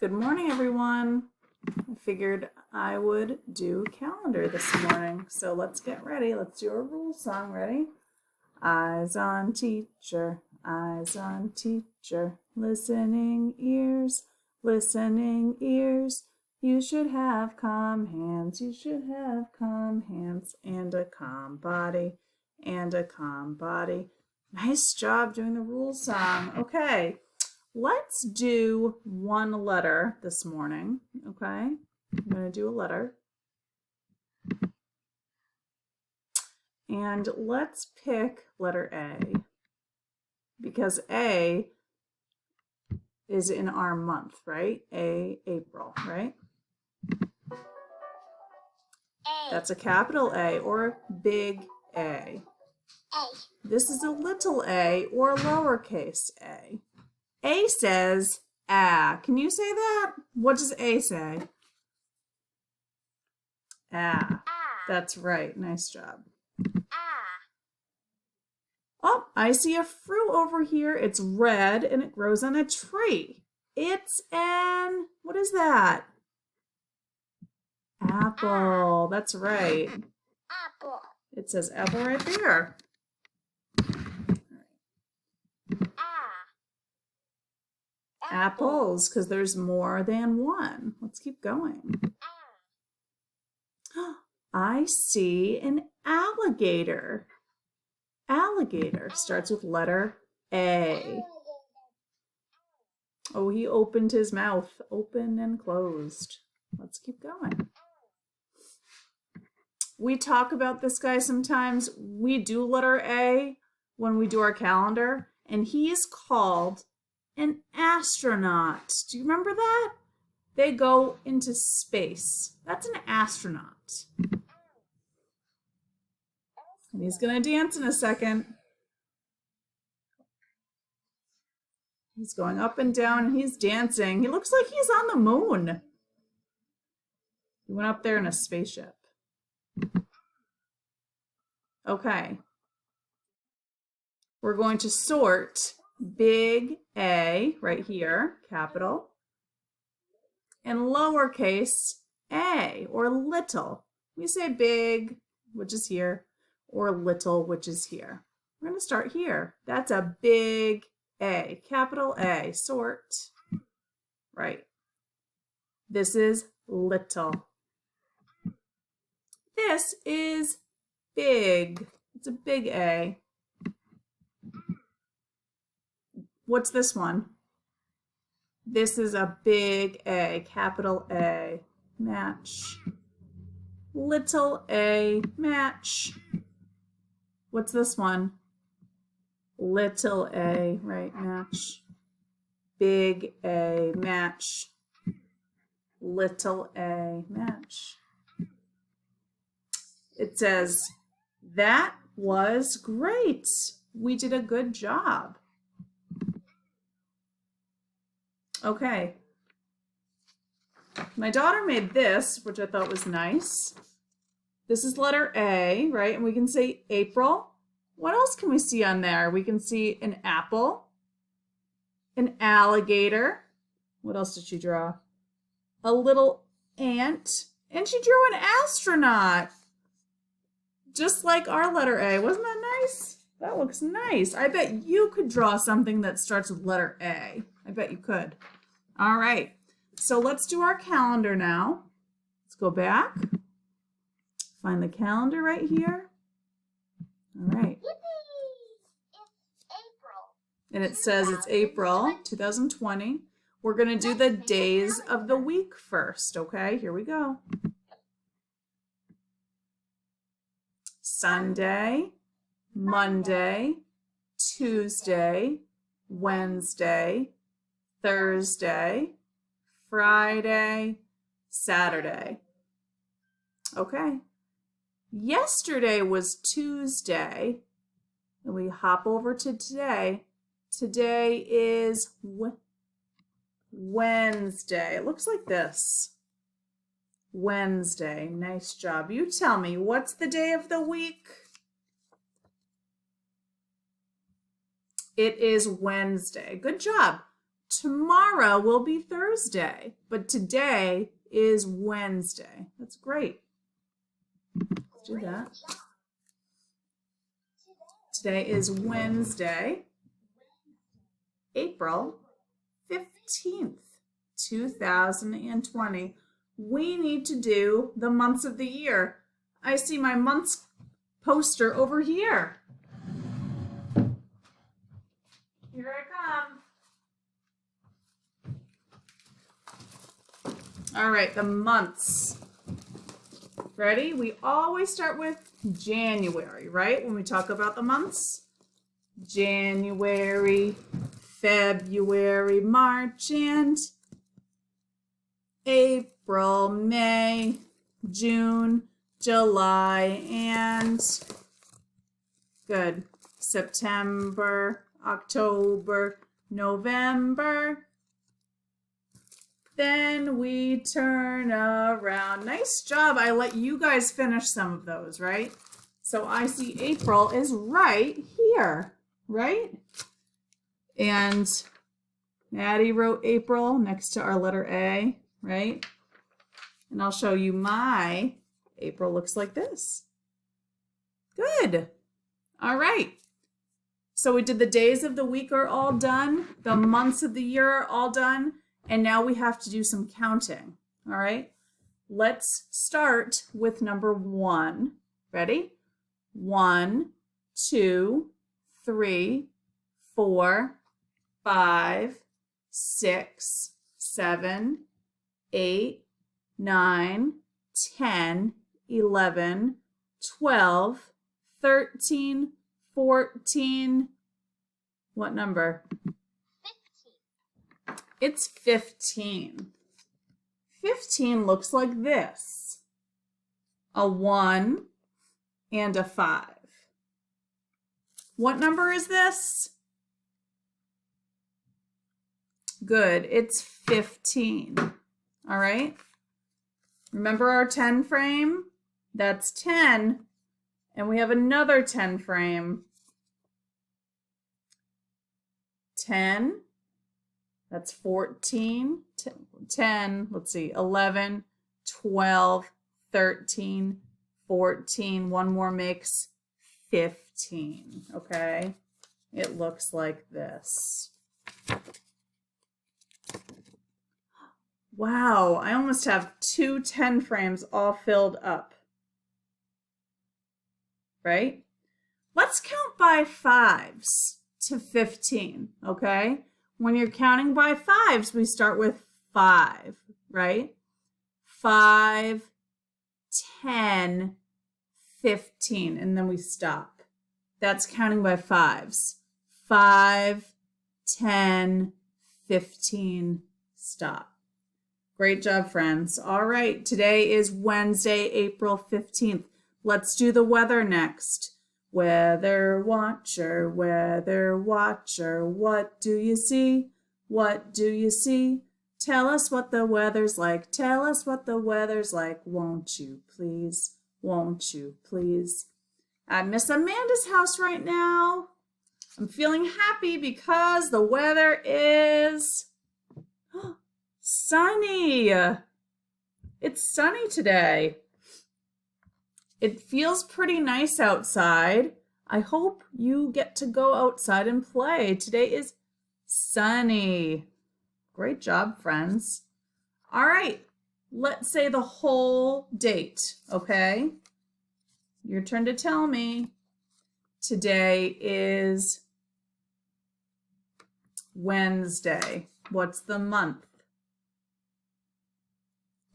Good morning, everyone. I figured I would do calendar this morning. So let's get ready. Let's do a rule song. Ready? Eyes on teacher, eyes on teacher. Listening ears, listening ears. You should have calm hands, you should have calm hands. And a calm body, and a calm body. Nice job doing the rule song. Okay. Let's do one letter this morning, okay? I'm going to do a letter. And let's pick letter A, because A is in our month, right? April, right? A. That's a capital A or big A. A. This is a little a or lowercase a. A says ah. Can you say that? What does A say? Ah. That's right. Nice job. Oh, I see a fruit over here. It's red and it grows on a tree. It's an, what is that? Apple. That's right. Apple. It says apple right there. Apples, because there's more than one. Let's keep going. I see an alligator. Alligator starts with letter A. Oh, he opened his mouth. Open and closed. Let's keep going. We talk about this guy sometimes. We do letter A when we do our calendar, and he's called an astronaut. Do you remember that? They go into space. That's an astronaut. And he's going to dance in a second. He's going up and down and he's dancing. He looks like he's on the moon. He went up there in a spaceship. Okay. We're going to sort big A right here, capital, and lowercase a or little. We say big, which is here, or little, which is here. We're going to start here. That's a big A, capital A, sort. Right. This is little. This is big. It's a big A. What's this one? This is a big A, capital A, match. Little a, match. What's this one? Little a, right, match. Big A, match. Little a, match. It says, that was great. We did a good job. Okay. My daughter made this, which I thought was nice. This is letter A, right? And we can say April. What else can we see on there? We can see an apple, an alligator. What else did she draw? A little ant. And she drew an astronaut. Just like our letter A. Wasn't that nice? That looks nice. I bet you could draw something that starts with letter A. I bet you could. All right. So let's do our calendar now. Let's go back. Find the calendar right here. All right. It's April. And it says it's April 2020. We're going to do the days of the week first, okay? Here we go. Sunday, Monday, Tuesday, Wednesday, Thursday, Friday, Saturday. Okay. Yesterday was Tuesday, and we hop over to today. Today is Wednesday. It looks like this. Wednesday. Nice job. You tell me, what's the day of the week? It is Wednesday. Good job. tomorrow will be Thursday, but today is Wednesday. That's great. Let's do that. Today is Wednesday, April 15th, 2020. We need to do the months of the year. I see my months poster over here. Here I come. All right, the months. Ready? We always start with January, right? When we talk about the months. January, February, March, and April, May, June, July, and good. September, October, November. Then we turn around. Nice job. I let you guys finish some of those, right? So I see April is right here, right? And Maddie wrote April next to our letter A, right? And I'll show you my April looks like this. Good. All right. So we did the days of the week are all done. The months of the year are all done. And now we have to do some counting. All right. Let's start with number 1. Ready? 1, 2, 3, 4, 5, 6, 7, 8, 9, 10, 11, 12, 13, 14. What number? 15. It's 15. 15 looks like this. A 1 and a 5. What number is this? Good. It's 15. All right. Remember our 10 frame? That's 10. And we have another 10 frame. 10. That's 14. 10. Let's see. 11, 12, 13, 14. One more makes 15. Okay. It looks like this. Wow, I almost have 2 10 frames all filled up. Right? Let's count by 5s to 15, okay? When you're counting by 5s, we start with 5, right? 5, 10, 15, and then we stop. That's counting by 5s. 5, 10, 15, stop. Great job, friends. All right, today is Wednesday, April 15th. Let's do the weather next. Weather watcher, what do you see? What do you see? Tell us what the weather's like. Tell us what the weather's like. Won't you please? Won't you please? At Miss Amanda's house right now. I'm feeling happy because the weather is sunny. It's sunny today. It feels pretty nice outside. I hope you get to go outside and play. Today is sunny. Great job, friends. All right, let's say the whole date, okay? Your turn to tell me. Today is Wednesday. What's the month?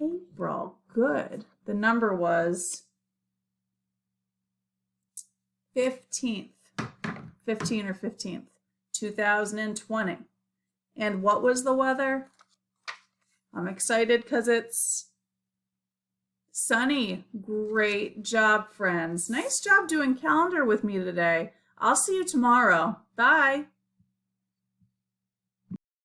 April. Good. The number was 15th. 15 or 15th. 2020. And what was the weather? I'm excited because it's sunny. Great job, friends. Nice job doing calendar with me today. I'll see you tomorrow. Bye.